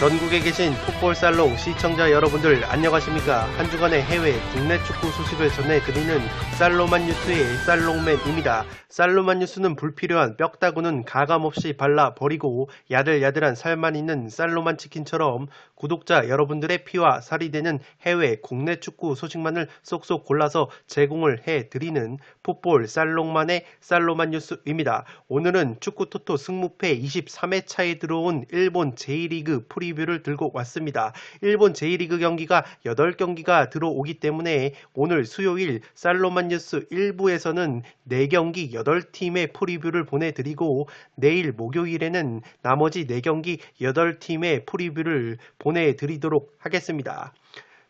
전국에 계신 풋볼살롱 시청자 여러분들 안녕하십니까. 한 주간의 해외 국내 축구 소식을 전해드리는 살로만 뉴스의 살롱맨입니다. 살로만 뉴스는 불필요한 뼈다구는 가감없이 발라버리고 야들야들한 살만 있는 살로만 치킨처럼 구독자 여러분들의 피와 살이 되는 해외 국내 축구 소식만을 쏙쏙 골라서 제공을 해드리는 풋볼 살롱만의 살로만 뉴스입니다. 오늘은 축구토토 승무패 23회차에 들어온 일본 J리그 프리뷰를 들고 왔습니다. 일본 J리그 경기가 8경기가 들어오기 때문에 오늘 수요일 살로만 뉴스 1부에서는 4경기 8팀의 프리뷰를 보내드리고 내일 목요일에는 나머지 4경기 8팀의 프리뷰를 보내드리도록 하겠습니다.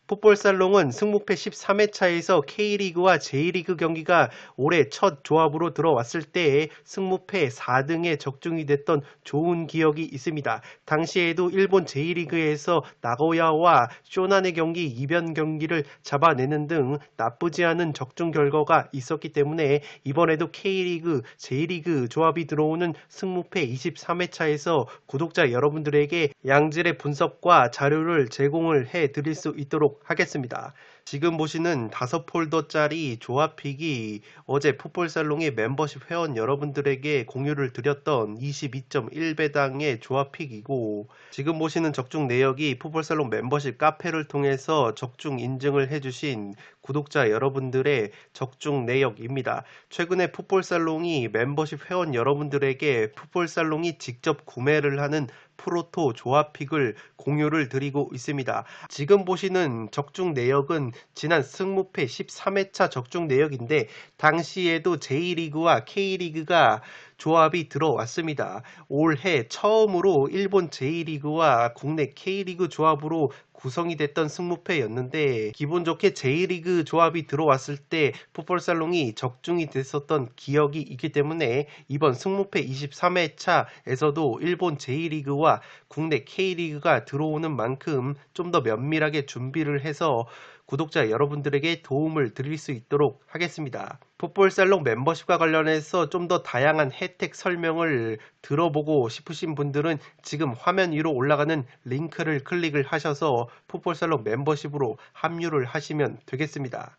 풋볼살롱은 승무패 13회차에서 K리그와 J리그 경기가 올해 첫 조합으로 들어왔을 때 승무패 4등에 적중이 됐던 좋은 기억이 있습니다. 당시에도 일본 J리그에서 나고야와 쇼난의 경기 이변 경기를 잡아내는 등 나쁘지 않은 적중 결과가 있었기 때문에 이번에도 K리그, J리그 조합이 들어오는 승무패 23회차에서 구독자 여러분들에게 양질의 분석과 자료를 제공을 해드릴 수 있도록 하겠습니다. 지금 보시는 5폴더짜리 조합픽이 어제 풋볼살롱의 멤버십 회원 여러분들에게 공유를 드렸던 22.1배당의 조합픽이고, 지금 보시는 적중 내역이 풋볼살롱 멤버십 카페를 통해서 적중 인증을 해주신 구독자 여러분들의 적중 내역입니다. 최근에 풋볼살롱이 멤버십 회원 여러분들에게 풋볼살롱이 직접 구매를 하는 프로토 조합픽을 공유를 드리고 있습니다. 지금 보시는 적중 내역은 지난 승무패 13회차 적중 내역인데 당시에도 J리그와 K리그가 조합이 들어왔습니다. 올해 처음으로 일본 J리그와 국내 K리그 조합으로 구성이 됐던 승무패였는데 기분 좋게 J리그 조합이 들어왔을 때 풋볼살롱이 적중이 됐었던 기억이 있기 때문에 이번 승무패 23회차에서도 일본 J리그와 국내 K리그가 들어오는 만큼 좀 더 면밀하게 준비를 해서 구독자 여러분들에게 도움을 드릴 수 있도록 하겠습니다. 풋볼살롱 멤버십과 관련해서 좀 더 다양한 혜택 설명을 들어보고 싶으신 분들은 지금 화면 위로 올라가는 링크를 클릭을 하셔서 풋볼살롱 멤버십으로 합류를 하시면 되겠습니다.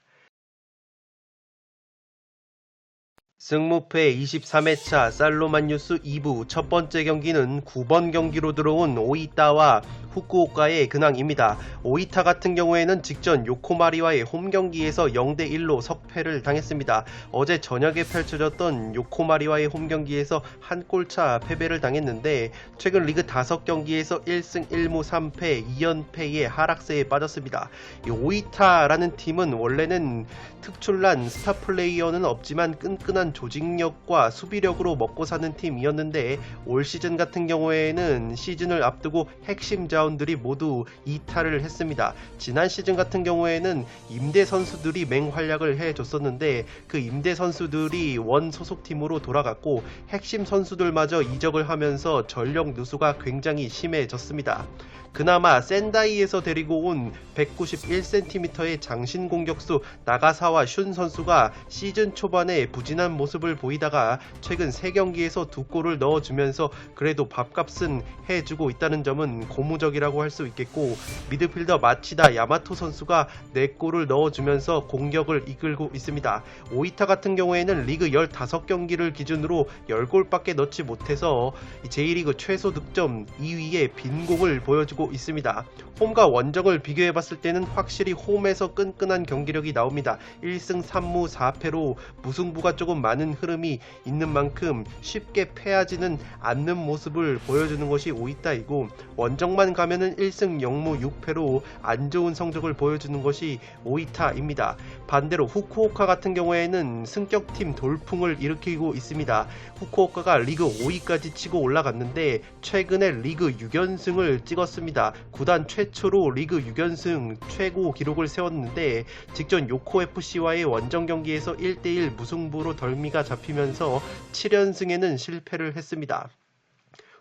승무패 23회차 살로만 뉴스 2부 첫 번째 경기는 9번 경기로 들어온 오이타와 후쿠오카의 근황입니다. 오이타 같은 경우에는 직전 요코마리와의 홈 경기에서 0대1로 석패를 당했습니다. 어제 저녁에 펼쳐졌던 요코마리와의 홈 경기에서 한 골차 패배를 당했는데 최근 리그 5경기에서 1승 1무 3패 2연패의 하락세에 빠졌습니다. 이 오이타라는 팀은 원래는 특출난 스타 플레이어는 없지만 끈끈한 조직력과 수비력으로 먹고 사는 팀이었는데 올 시즌 같은 경우에는 시즌을 앞두고 핵심 자원들이 모두 이탈을 했습니다. 지난 시즌 같은 경우에는 임대 선수들이 맹활약을 해줬었는데 그 임대 선수들이 원 소속팀으로 돌아갔고 핵심 선수들마저 이적을 하면서 전력 누수가 굉장히 심해졌습니다. 그나마 센다이에서 데리고 온 191cm의 장신 공격수 나가사와 슌 선수가 시즌 초반에 부진한 모습을 보이다가 최근 3경기에서 2골을 넣어주면서 그래도 밥값은 해주고 있다는 점은 고무적이라고 할 수 있겠고, 미드필더 마치다 야마토 선수가 4골을 넣어주면서 공격을 이끌고 있습니다. 오이타 같은 경우에는 리그 15경기를 기준으로 10골밖에 넣지 못해서 J리그 최소 득점 2위의 빈공을 보여주고 있습니다. 홈과 원정을 비교해봤을 때는 확실히 홈에서 끈끈한 경기력이 나옵니다. 1승 3무 4패로 무승부가 조금 많은 흐름이 있는 만큼 쉽게 패하지는 않는 모습을 보여주는 것이 오이타이고, 원정만 가면은 1승 0무 6패로 안 좋은 성적을 보여주는 것이 오이타입니다. 반대로 후쿠오카 같은 경우에는 승격팀 돌풍을 일으키고 있습니다. 후쿠오카가 리그 5위까지 치고 올라갔는데 최근에 리그 6연승을 찍었습니다. 구단 최초로 리그 6연승 최고 기록을 세웠는데 직전 요코FC와의 원정 경기에서 1대1 무승부로 덜미가 잡히면서 7연승에는 실패를 했습니다.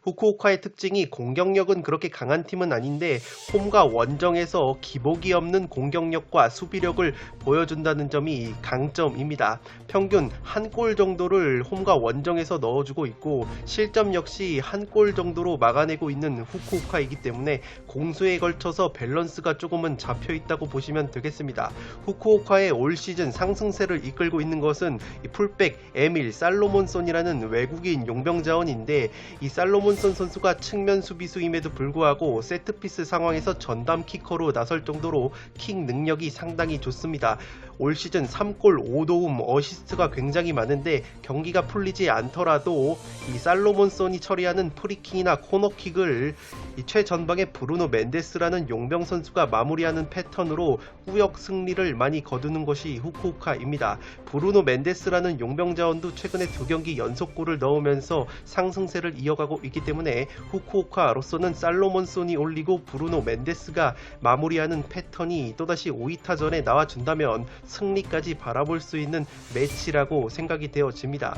후쿠오카의 특징이 공격력은 그렇게 강한 팀은 아닌데 홈과 원정에서 기복이 없는 공격력과 수비력을 보여준다는 점이 강점입니다. 평균 한 골 정도를 홈과 원정에서 넣어주고 있고 실점 역시 한 골 정도로 막아내고 있는 후쿠오카이기 때문에 공수에 걸쳐서 밸런스가 조금은 잡혀있다고 보시면 되겠습니다. 후쿠오카의 올 시즌 상승세를 이끌고 있는 것은 이 풀백 에밀 살로몬손이라는 외국인 용병 자원인데 이 살로몬손 선수가 측면 수비수임에도 불구하고 세트피스 상황에서 전담 키커로 나설 정도로 킥 능력이 상당히 좋습니다. 올 시즌 3골 5도움 어시스트가 굉장히 많은데 경기가 풀리지 않더라도 이 살로몬손이 처리하는 프리킥이나 코너킥을 이 최전방의 브루노 멘데스라는 용병 선수가 마무리하는 패턴으로 꾸역 승리를 많이 거두는 것이 후쿠오카입니다. 브루노 멘데스라는 용병 자원도 최근에 2경기 연속골을 넣으면서 상승세를 이어가고 있기 때문에 후쿠오카로서는 살로몬손이 올리고 브루노 멘데스가 마무리하는 패턴이 또다시 오이타전에 나와준다면 승리까지 바라볼 수 있는 매치라고 생각이 되어집니다.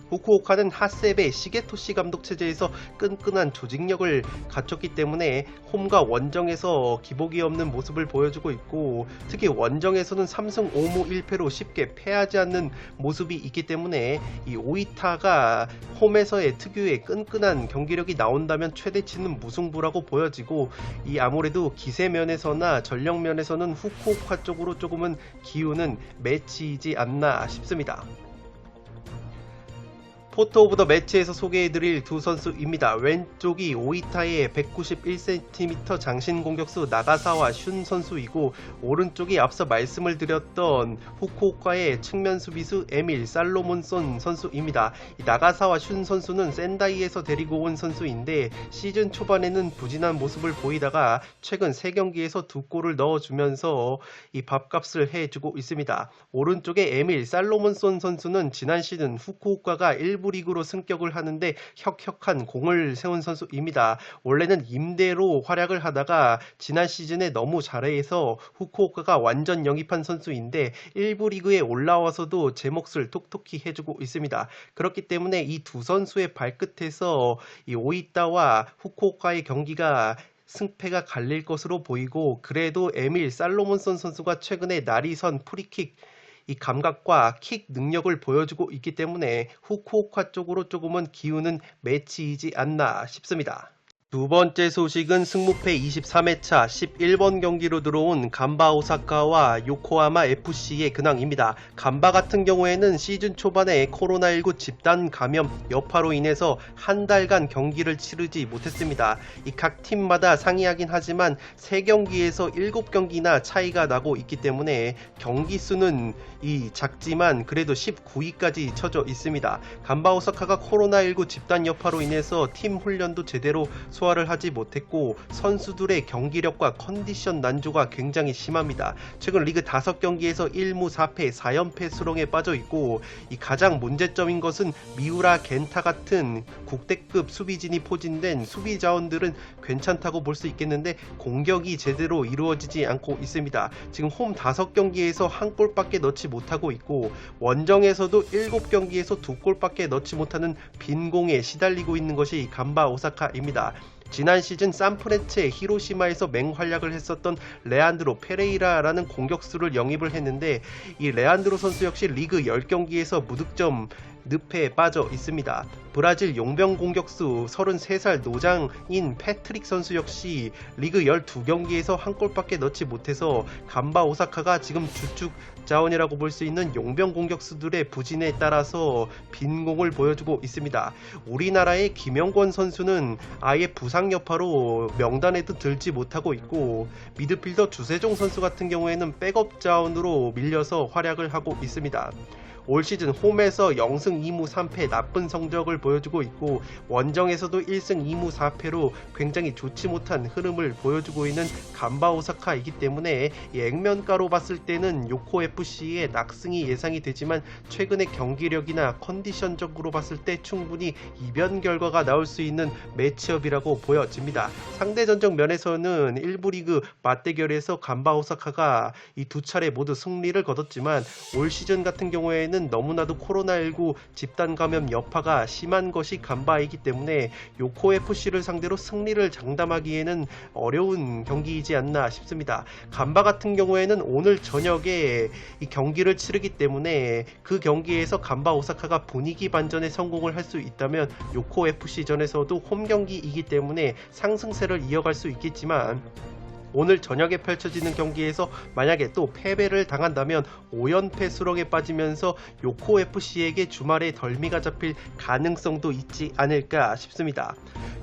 후쿠오카는 하셉의 시게토시 감독 체제에서 끈끈한 조직력을 갖췄기 때문에 홈과 원정에서 기복이 없는 모습을 보여주고 있고 특히 원정에서는 3승 5무 1패로 쉽게 패하지 않는 모습이 있기 때문에 이 오이타가 홈에서의 특유의 끈끈한 경기력이 나온다면 최대치는 무승부라고 보여지고 이 아무래도 기세면에서나 전력면에서는 후쿠오카 쪽으로 조금은 기우는 매치이지 않나 싶습니다. 포토 오브 더 매치에서 소개해드릴 두 선수입니다. 왼쪽이 오이타의 191cm 장신 공격수 나가사와 슌 선수이고 오른쪽이 앞서 말씀을 드렸던 후쿠오카의 측면 수비수 에밀 살로몬손 선수입니다. 이 나가사와 슌 선수는 센다이에서 데리고 온 선수인데 시즌 초반에는 부진한 모습을 보이다가 최근 3경기에서 2골을 넣어주면서 이 밥값을 해주고 있습니다. 오른쪽에 에밀 살로몬손 선수는 지난 시즌 후쿠오카가 1부 리그로 승격을 하는데 혁혁한 공을 세운 선수입니다. 원래는 임대로 활약을 하다가 지난 시즌에 너무 잘해서 후쿠오카가 완전 영입한 선수인데 1부 리그에 올라와서도 제 몫을 톡톡히 해주고 있습니다. 그렇기 때문에 이 두 선수의 발끝에서 이 오이타와 후쿠오카의 경기가 승패가 갈릴 것으로 보이고 그래도 에밀 살로몬손 선수가 최근에 날이 선 프리킥 이 감각과 킥 능력을 보여주고 있기 때문에 후쿠오카 쪽으로 조금은 기우는 매치이지 않나 싶습니다. 두 번째 소식은 승무패 23회차 11번 경기로 들어온 간바 오사카와 요코하마 FC의 근황입니다. 간바 같은 경우에는 시즌 초반에 코로나19 집단 감염 여파로 인해서 한 달간 경기를 치르지 못했습니다. 이 각 팀마다 상이하긴 하지만 3경기에서 7경기나 차이가 나고 있기 때문에 경기 수는 작지만 그래도 19위까지 쳐져 있습니다. 간바 오사카가 코로나19 집단 여파로 인해서 팀 훈련도 제대로 소화를 하지 못했고 선수들의 경기력과 컨디션 난조가 굉장히 심합니다. 최근 리그 5경기에서 1무 4패 4연패 수렁에 빠져 있고 이 가장 문제점인 것은 미우라 겐타 같은 국대급 수비진이 포진된 수비 자원들은 괜찮다고 볼 수 있겠는데 공격이 제대로 이루어지지 않고 있습니다. 지금 홈 5경기에서 1골밖에 넣지 못하고 있고 원정에서도 7경기에서 2골밖에 넣지 못하는 빈공에 시달리고 있는 것이 간바 오사카입니다. 지난 시즌 산프레체 히로시마에서 맹활약을 했었던 레안드로 페레이라라는 공격수를 영입을 했는데 이 레안드로 선수 역시 리그 10경기에서 무득점 늪에 빠져 있습니다. 브라질 용병 공격수 33살 노장인 패트릭 선수 역시 리그 12경기에서 1골밖에 넣지 못해서 간바 오사카가 지금 주축 자원이라고 볼 수 있는 용병 공격수들의 부진에 따라서 빈공을 보여주고 있습니다. 우리나라의 김영권 선수는 아예 부상 여파로 명단에도 들지 못하고 있고 미드필더 주세종 선수 같은 경우에는 백업 자원으로 밀려서 활약을 하고 있습니다. 올 시즌 홈에서 0승 2무 3패 나쁜 성적을 보여주고 있고 원정에서도 1승 2무 4패로 굉장히 좋지 못한 흐름을 보여주고 있는 간바 오사카이기 때문에 액면가로 봤을 때는 요코 FC의 낙승이 예상이 되지만 최근의 경기력이나 컨디션적으로 봤을 때 충분히 이변 결과가 나올 수 있는 매치업이라고 보여집니다. 상대 전적 면에서는 1부 리그 맞대결에서 간바 오사카가 이 두 차례 모두 승리를 거뒀지만 올 시즌 같은 경우에는 시즌에는 너무나도 코로나19 집단 감염 여파가 심한 것이 간바이기 때문에 요코 FC를 상대로 승리를 장담하기에는 어려운 경기이지 않나 싶습니다. 간바 같은 경우에는 오늘 저녁에 이 경기를 치르기 때문에 그 경기에서 간바 오사카가 분위기 반전에 성공을 할 수 있다면 요코 FC전에서도 홈 경기이기 때문에 상승세를 이어갈 수 있겠지만, 오늘 저녁에 펼쳐지는 경기에서 만약에 또 패배를 당한다면 5연패 수렁에 빠지면서 요코 FC에게 주말에 덜미가 잡힐 가능성도 있지 않을까 싶습니다.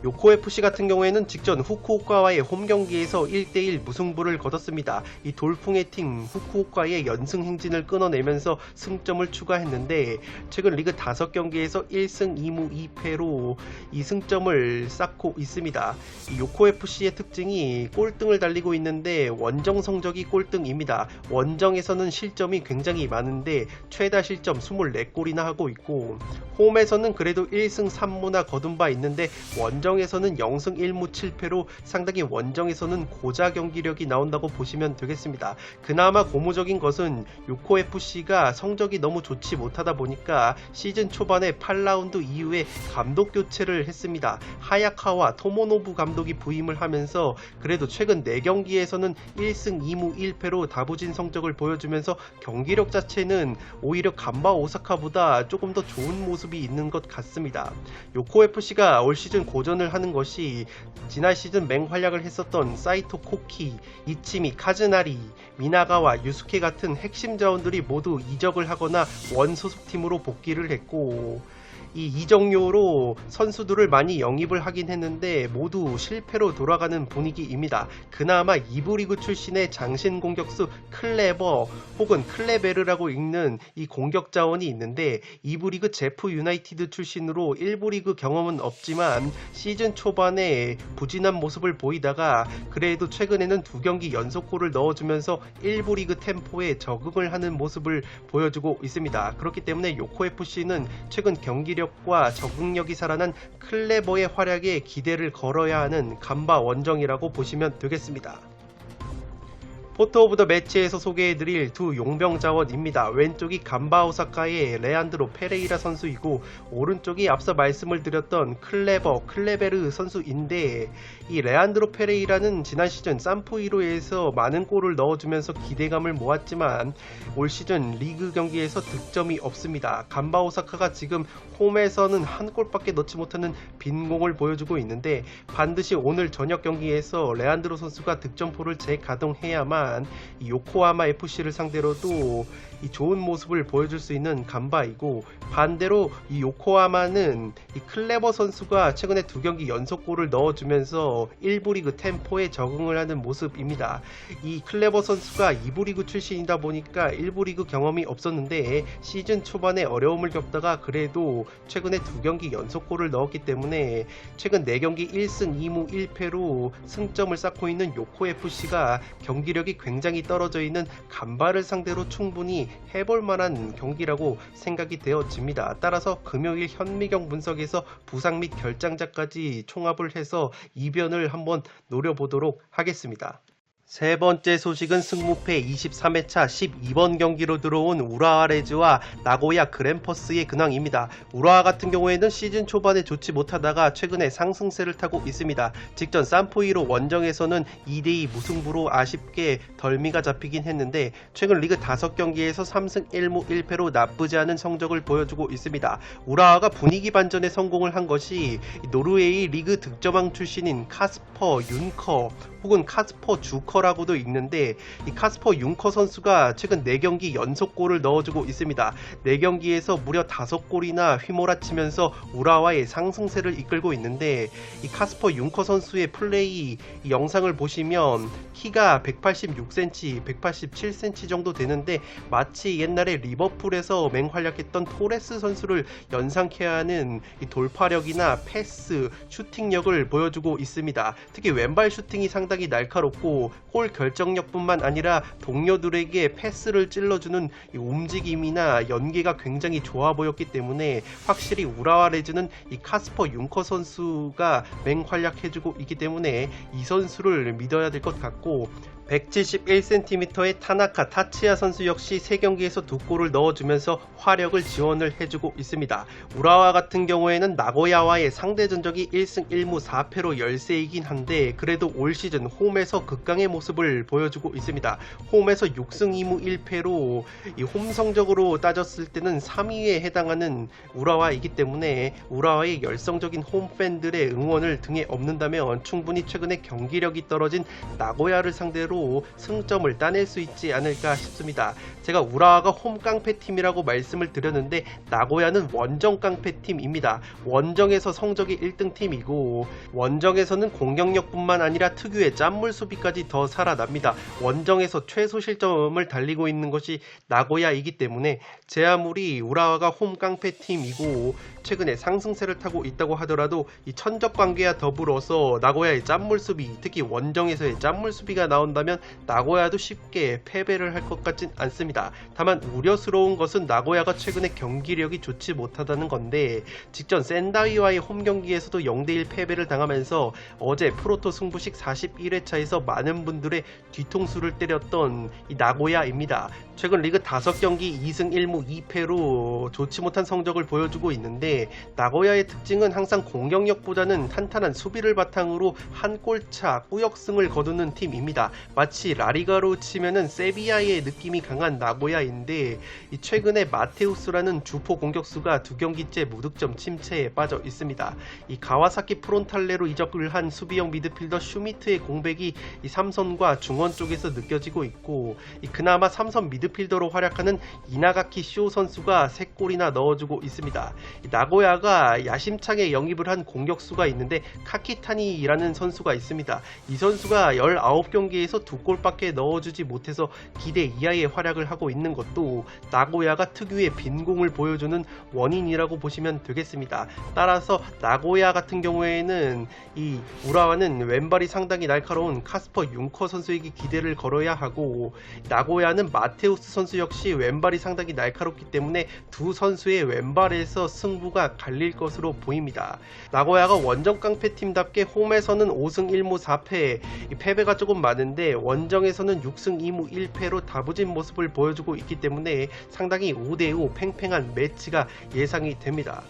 요코 FC 같은 경우에는 직전 후쿠오카와의 홈 경기에서 1대1 무승부를 거뒀습니다. 이 돌풍의 팀 후쿠오카의 연승 행진을 끊어내면서 승점을 추가했는데, 최근 리그 5경기에서 1승 2무 2패로 이 승점을 쌓고 있습니다. 이 요코 FC의 특징이 꼴등을 달리고 있는데 원정 성적이 꼴등입니다. 원정에서는 실점이 굉장히 많은데 최다 실점 24골이나 하고 있고, 홈에서는 그래도 1승 3무나 거둔 바 있는데 원정에서는 0승 1무 7패로 상당히 원정에서는 고자 경기력이 나온다고 보시면 되겠습니다. 그나마 고무적인 것은 요코 FC가 성적이 너무 좋지 못하다 보니까 시즌 초반에 8라운드 이후에 감독 교체를 했습니다. 하야카와 토모노부 감독이 부임을 하면서 그래도 최근 4경기에서는 1승 2무 1패로 다부진 성적을 보여주면서 경기력 자체는 오히려 간바 오사카보다 조금 더 좋은 모습이 있는 것 같습니다. 요코 FC가 올 시즌 고전을 하는 것이 지난 시즌 맹활약을 했었던 사이토 코키, 이치미 카즈나리, 미나가와 유스케 같은 핵심 자원들이 모두 이적을 하거나 원 소속팀으로 복귀를 했고, 이 이적료로 선수들을 많이 영입을 하긴 했는데 모두 실패로 돌아가는 분위기입니다. 그나마 2부 리그 출신의 장신 공격수 클레버 혹은 클레베르라고 읽는 이 공격 자원이 있는데, 2부 리그 제프 유나이티드 출신으로 1부 리그 경험은 없지만 시즌 초반에 부진한 모습을 보이다가 그래도 최근에는 2경기 연속골을 넣어주면서 1부 리그 템포에 적응을 하는 모습을 보여주고 있습니다. 그렇기 때문에 요코 FC는 최근 경기력 과 적응력이 살아난 클레버의 활약에 기대를 걸어야 하는 간바 원정이라고 보시면 되겠습니다. 포토 오브 더 매치에서 소개해드릴 두 용병 자원입니다. 왼쪽이 간바 오사카의 레안드로 페레이라 선수이고, 오른쪽이 앞서 말씀을 드렸던 클레베르 선수인데, 이 레안드로 페레이라는 지난 시즌 산포이로에서 많은 골을 넣어주면서 기대감을 모았지만 올 시즌 리그 경기에서 득점이 없습니다. 간바 오사카가 지금 홈에서는 한 골밖에 넣지 못하는 빈공을 보여주고 있는데, 반드시 오늘 저녁 경기에서 레안드로 선수가 득점포를 재가동해야만 이 요코하마 FC를 상대로도 이 좋은 모습을 보여줄 수 있는 간바이고, 반대로 이 요코하마는 이 클레버 선수가 최근에 2경기 연속골을 넣어주면서 1부 리그 템포에 적응을 하는 모습입니다. 이 클레버 선수가 2부 리그 출신이다 보니까 1부 리그 경험이 없었는데 시즌 초반에 어려움을 겪다가 그래도 최근에 2경기 연속골을 넣었기 때문에 최근 4경기 1승 2무 1패로 승점을 쌓고 있는 요코 FC가 경기력이 굉장히 떨어져 있는 간바를 상대로 충분히 해볼 만한 경기라고 생각이 되어집니다. 따라서 금요일 현미경 분석에서 부상 및 결장자까지 총합을 해서 이변을 한번 노려보도록 하겠습니다. 세 번째 소식은 승무패 23회차 12번 경기로 들어온 우라와 레즈와 나고야 그랜퍼스의 근황입니다. 우라와 같은 경우에는 시즌 초반에 좋지 못하다가 최근에 상승세를 타고 있습니다. 직전 산포이로 원정에서는 2대2 무승부로 아쉽게 덜미가 잡히긴 했는데 최근 리그 5경기에서 3승 1무 1패로 나쁘지 않은 성적을 보여주고 있습니다. 우라와가 분위기 반전에 성공을 한 것이 노르웨이 리그 득점왕 출신인 카스퍼 윤커 혹은 카스퍼 주커라고도 읽는데, 이 카스퍼 윤커 선수가 최근 4경기 연속골을 넣어주고 있습니다. 4경기에서 무려 5골이나 휘몰아치면서 우라와의 상승세를 이끌고 있는데, 이 카스퍼 윤커 선수의 플레이 이 영상을 보시면 키가 186cm, 187cm 정도 되는데 마치 옛날에 리버풀에서 맹활약했던 토레스 선수를 연상케 하는 이 돌파력이나 패스, 슈팅력을 보여주고 있습니다. 특히 왼발 슈팅이 상당히 날카롭고 골 결정력뿐만 아니라 동료들에게 패스를 찔러주는 이 움직임이나 연계가 굉장히 좋아 보였기 때문에 확실히 우라와 레즈는 이 카스퍼 윤커 선수가 맹활약해주고 있기 때문에 이 선수를 믿어야 될 것 같고, 171cm의 타나카 타치야 선수 역시 3경기에서 2골을 넣어주면서 화력을 지원을 해주고 있습니다. 우라와 같은 경우에는 나고야와의 상대 전적이 1승 1무 4패로 열세이긴 한데 그래도 올 시즌 홈에서 극강의 모습을 보여주고 있습니다. 홈에서 6승 2무 1패로 이 홈 성적으로 따졌을 때는 3위에 해당하는 우라와이기 때문에 우라와의 열성적인 홈 팬들의 응원을 등에 업는다면 충분히 최근에 경기력이 떨어진 나고야를 상대로 승점을 따낼 수 있지 않을까 싶습니다. 제가 우라와가 홈 깡패팀이라고 말씀을 드렸는데 나고야는 원정 깡패팀입니다. 원정에서 성적이 1등 팀이고 원정에서는 공격력뿐만 아니라 특유의 짠물 수비까지 더 살아납니다. 원정에서 최소 실점을 달리고 있는 것이 나고야이기 때문에 제 아무리 우라와가 홈 깡패팀이고 최근에 상승세를 타고 있다고 하더라도 이 천적 관계와 더불어서 나고야의 짠물 수비, 특히 원정에서의 짠물 수비가 나온다면 나고야도 쉽게 패배를 할 것 같진 않습니다. 다만 우려스러운 것은 나고야가 최근에 경기력이 좋지 못하다는 건데 직전 센다이와의 홈 경기에서도 0대1 패배를 당하면서 어제 프로토 승부식 41회차에서 많은 분들의 뒤통수를 때렸던 이 나고야입니다. 최근 리그 5경기 2승 1무 2패로 좋지 못한 성적을 보여주고 있는데 나고야의 특징은 항상 공격력보다는 탄탄한 수비를 바탕으로 한 골차 꾸역승을 거두는 팀입니다. 마치 라리가로 치면은 세비야의 느낌이 강한 나고야인데 최근에 마테우스라는 주포 공격수가 2경기째 무득점 침체에 빠져 있습니다. 이 가와사키 프론탈레로 이적을 한 수비형 미드필더 슈미트의 공백이 이 삼선과 중원 쪽에서 느껴지고 있고 그나마 삼선 미드필더로 활약하는 이나가키 쇼 선수가 3골이나 넣어주고 있습니다. 나고야가 야심차게 영입을 한 공격수가 있는데 카키타니라는 선수가 있습니다. 이 선수가 19경기에서 2골밖에 넣어주지 못해서 기대 이하의 활약을 하고 있는 것도 나고야가 특유의 빈공을 보여주는 원인이라고 보시면 되겠습니다. 따라서 나고야 같은 경우에는 이 우라와는 왼발이 상당히 날카로운 카스퍼 융커 선수에게 기대를 걸어야 하고 나고야는 마테우스 선수 역시 왼발이 상당히 날카롭기 때문에 두 선수의 왼발에서 승부가 갈릴 것으로 보입니다. 나고야가 원정 깡패팀답게 홈에서는 5승 1무 4패 패배가 조금 많은데 원정에서는 6승 2무 1패로 다부진 모습을 보여주고 있기 때문에 상당히 5대5 팽팽한 매치가 예상이 됩니다.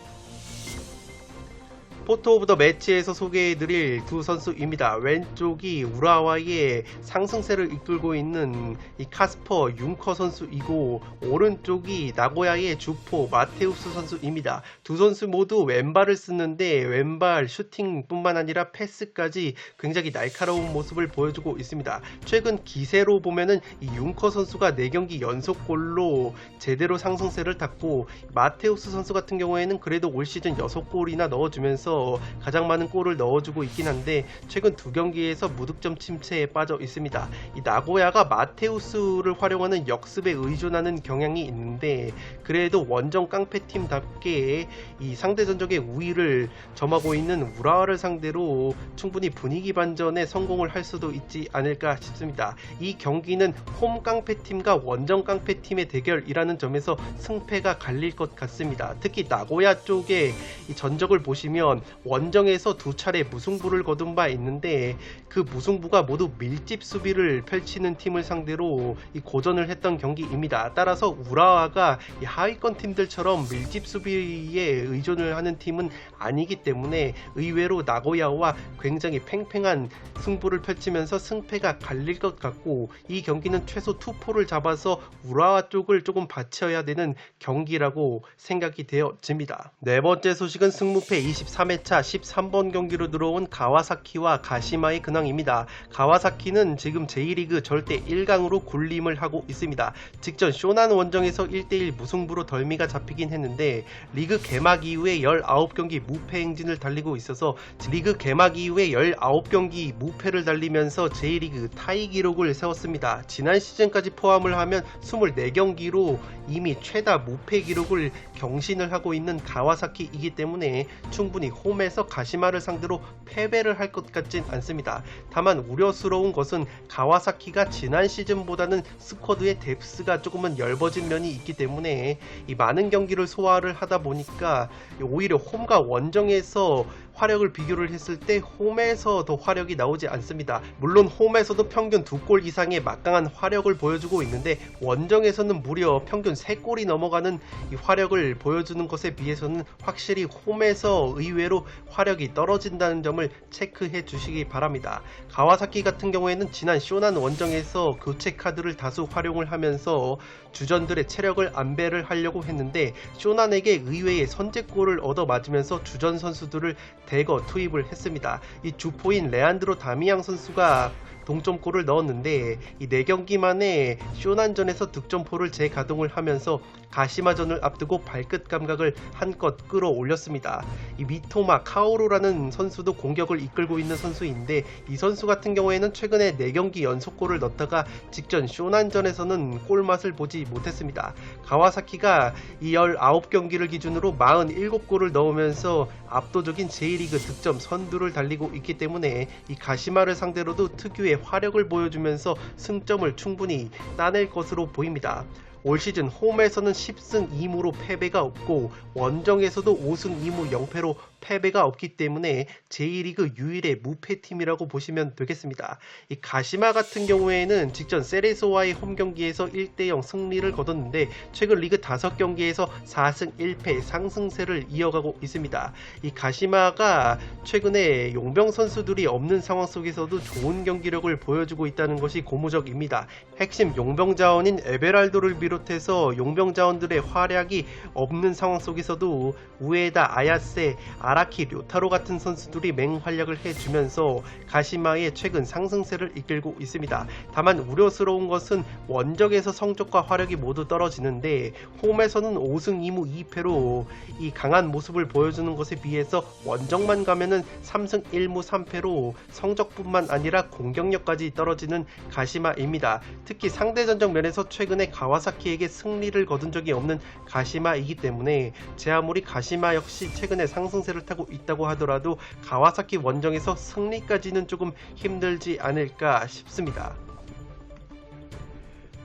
포토 오브 더 매치에서 소개해드릴 두 선수입니다. 왼쪽이 우라와의 상승세를 이끌고 있는 이 카스퍼 융커 선수이고 오른쪽이 나고야의 주포 마테우스 선수입니다. 두 선수 모두 왼발을 쓰는데 왼발 슈팅뿐만 아니라 패스까지 굉장히 날카로운 모습을 보여주고 있습니다. 최근 기세로 보면은 이 융커 선수가 4경기 연속골로 제대로 상승세를 탔고 마테우스 선수 같은 경우에는 그래도 올 시즌 6골이나 넣어주면서 가장 많은 골을 넣어주고 있긴 한데 최근 2경기에서 무득점 침체에 빠져 있습니다. 이 나고야가 마테우스를 활용하는 역습에 의존하는 경향이 있는데 그래도 원정 깡패팀답게 이 상대 전적의 우위를 점하고 있는 우라와를 상대로 충분히 분위기 반전에 성공을 할 수도 있지 않을까 싶습니다. 이 경기는 홈 깡패팀과 원정 깡패팀의 대결이라는 점에서 승패가 갈릴 것 같습니다. 특히 나고야 쪽의 이 전적을 보시면 원정에서 2차례 무승부를 거둔 바 있는데 그 무승부가 모두 밀집 수비를 펼치는 팀을 상대로 이 고전을 했던 경기입니다. 따라서 우라와가 이 하위권 팀들처럼 밀집 수비에 의존을 하는 팀은 아니기 때문에 의외로 나고야와 굉장히 팽팽한 승부를 펼치면서 승패가 갈릴 것 같고 이 경기는 최소 투포를 잡아서 우라와 쪽을 조금 받쳐야 되는 경기라고 생각이 되어집니다. 네 번째 소식은 승무패 23회차 13번 경기로 들어온 가와사키와 가시마의 근황입니다. 가와사키는 지금 J리그 절대 1강으로 군림을 하고 있습니다. 직전 쇼난 원정에서 1대1 무승부로 덜미가 잡히긴 했는데 리그 개막 이후에 19경기 무패 행진을 달리고 있어서 리그 개막 이후에 19경기 무패를 달리면서 J리그 타이 기록을 세웠습니다. 지난 시즌까지 포함을 하면 24경기로 이미 최다 무패 기록을 경신을 하고 있는 가와사키이기 때문에 충분히 홈에서 가시마를 상대로 패배를 할 것 같진 않습니다. 다만 우려스러운 것은 가와사키가 지난 시즌보다는 스쿼드의 뎁스가 조금은 엷어진 면이 있기 때문에 이 많은 경기를 소화를 하다 보니까 오히려 홈과 원정에서 화력을 비교를 했을 때 홈에서 더 화력이 나오지 않습니다. 물론 홈에서도 평균 2골 이상의 막강한 화력을 보여주고 있는데 원정에서는 무려 평균 3골이 넘어가는 이 화력을 보여주는 것에 비해서는 확실히 홈에서 의외로 화력이 떨어진다는 점을 체크해 주시기 바랍니다. 가와사키 같은 경우에는 지난 쇼난 원정에서 교체 카드를 다수 활용을 하면서 주전들의 체력을 안배를 하려고 했는데 쇼난에게 의외의 선제골을 얻어 맞으면서 주전 선수들을 대거 투입을 했습니다. 이 주포인 레안드로 다미앙 선수가 동점골을 넣었는데 이 4경기 만에 쇼난전에서 득점포를 재가동을 하면서 가시마전을 앞두고 발끝 감각을 한껏 끌어올렸습니다. 이 미토마 카오루라는 선수도 공격을 이끌고 있는 선수인데 이 선수 같은 경우에는 최근에 4경기 연속골을 넣다가 직전 쇼난전에서는 골맛을 보지 못했습니다. 가와사키가 이 19경기를 기준으로 47골을 넣으면서 압도적인 J리그 득점 선두를 달리고 있기 때문에 이 가시마를 상대로도 특유의 화력을 보여주면서 승점을 충분히 따낼 것으로 보입니다. 올 시즌 홈에서는 10승 2무로 패배가 없고 원정에서도 5승 2무 0패로 패배가 없기 때문에 J리그 유일의 무패팀이라고 보시면 되겠습니다. 이 가시마 같은 경우에는 직전 세레소와의 홈경기에서 1대0 승리를 거뒀는데 최근 리그 5경기에서 4승 1패 상승세를 이어가고 있습니다. 이 가시마가 최근에 용병 선수들이 없는 상황 속에서도 좋은 경기력을 보여주고 있다는 것이 고무적입니다. 핵심 용병 자원인 에베랄도를 비롯해서 용병 자원들의 활약이 없는 상황 속에서도 우에다, 아야세, 아라키, 료타로 같은 선수들이 맹활약을 해주면서 가시마의 최근 상승세를 이끌고 있습니다. 다만 우려스러운 것은 원정에서 성적과 화력이 모두 떨어지는데 홈에서는 5승 2무 2패로 이 강한 모습을 보여주는 것에 비해서 원정만 가면은 3승 1무 3패로 성적뿐만 아니라 공격력까지 떨어지는 가시마입니다. 특히 상대전적 면에서 최근에 가와사키에게 승리를 거둔 적이 없는 가시마이기 때문에 제 아무리 가시마 역시 최근에 상승세를 타고 있다고 하더라도 가와사키 원정에서 승리까지는 조금 힘들지 않을까 싶습니다.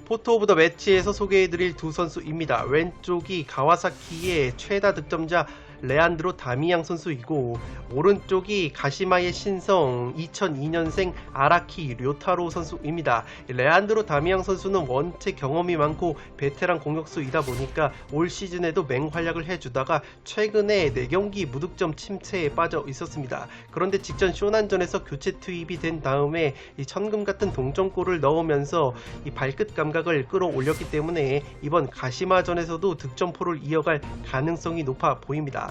포토 오브 더 매치에서 소개해드릴 두 선수입니다. 왼쪽이 가와사키의 최다 득점자 레안드로 다미앙 선수이고 오른쪽이 가시마의 신성 2002년생 아라키 료타로 선수입니다. 레안드로 다미앙 선수는 원체 경험이 많고 베테랑 공격수이다 보니까 올 시즌에도 맹활약을 해주다가 최근에 4경기 무득점 침체에 빠져 있었습니다. 그런데 직전 쇼난전에서 교체 투입이 된 다음에 이 천금 같은 동점골을 넣으면서 이 발끝 감각을 끌어올렸기 때문에 이번 가시마전에서도 득점포를 이어갈 가능성이 높아 보입니다.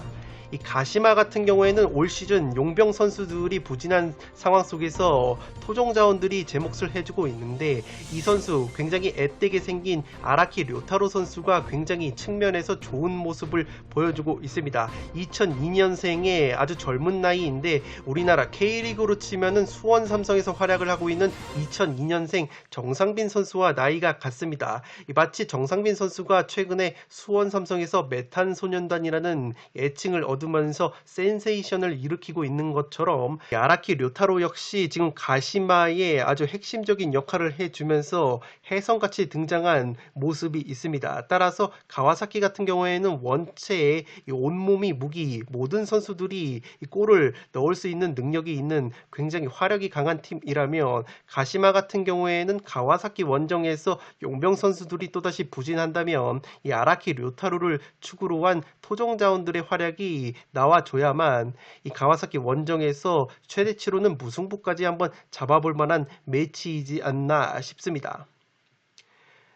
이 가시마 같은 경우에는 올 시즌 용병 선수들이 부진한 상황 속에서 토종 자원들이 제 몫을 해주고 있는데 이 선수 굉장히 앳되게 생긴 아라키 료타로 선수가 굉장히 측면에서 좋은 모습을 보여주고 있습니다. 2002년생의 아주 젊은 나이인데 우리나라 K리그로 치면은 수원 삼성에서 활약을 하고 있는 2002년생 정상빈 선수와 나이가 같습니다. 마치 정상빈 선수가 최근에 수원 삼성에서 메탄 소년단이라는 애칭을 얻으면서 센세이션을 일으키고 있는 것처럼 아라키 료타로 역시 지금 가시마의 아주 핵심적인 역할을 해주면서 혜성같이 등장한 모습이 있습니다. 따라서 가와사키 같은 경우에는 원체 온몸이 무기 모든 선수들이 골을 넣을 수 있는 능력이 있는 굉장히 화력이 강한 팀이라면 가시마 같은 경우에는 가와사키 원정에서 용병 선수들이 또다시 부진한다면 이 아라키 료타로를 축으로 한 토종 자원들의 활약이 나와줘야만 이 가와사키 원정에서 최대치로는 무승부까지 한번 잡아볼 만한 매치이지 않나 싶습니다.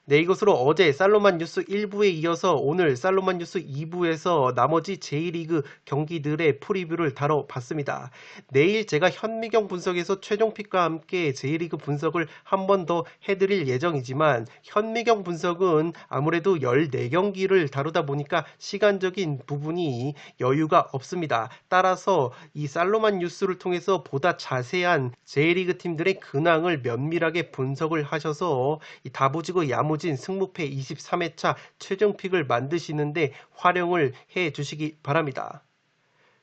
네, 이것으로 어제 살로만 뉴스 1부에 이어서 오늘 살로만 뉴스 2부에서 나머지 J리그 경기들의 프리뷰를 다뤄봤습니다. 내일 제가 현미경 분석에서 최종픽과 함께 J리그 분석을 한 번 더 해드릴 예정이지만 현미경 분석은 아무래도 14경기를 다루다 보니까 시간적인 부분이 여유가 없습니다. 따라서 이 살로만 뉴스를 통해서 보다 자세한 J리그 팀들의 근황을 면밀하게 분석을 하셔서 이 다부지고 야무진 승무패 23회차 최종픽을 만드시는데 활용을 해주시기 바랍니다.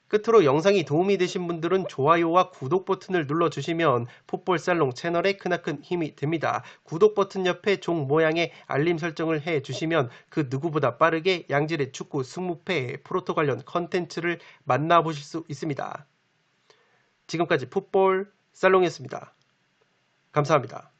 끝으로 영상이 도움이 되신 분들은 좋아요와 구독 버튼을 눌러주시면 풋볼살롱 채널에 크나큰 힘이 됩니다. 구독 버튼 옆에 종 모양의 알림 설정을 해주시면 그 누구보다 빠르게 양질의 축구 승무패 프로토 관련 컨텐츠를 만나보실 수 있습니다. 지금까지 풋볼 살롱이었습니다. 감사합니다.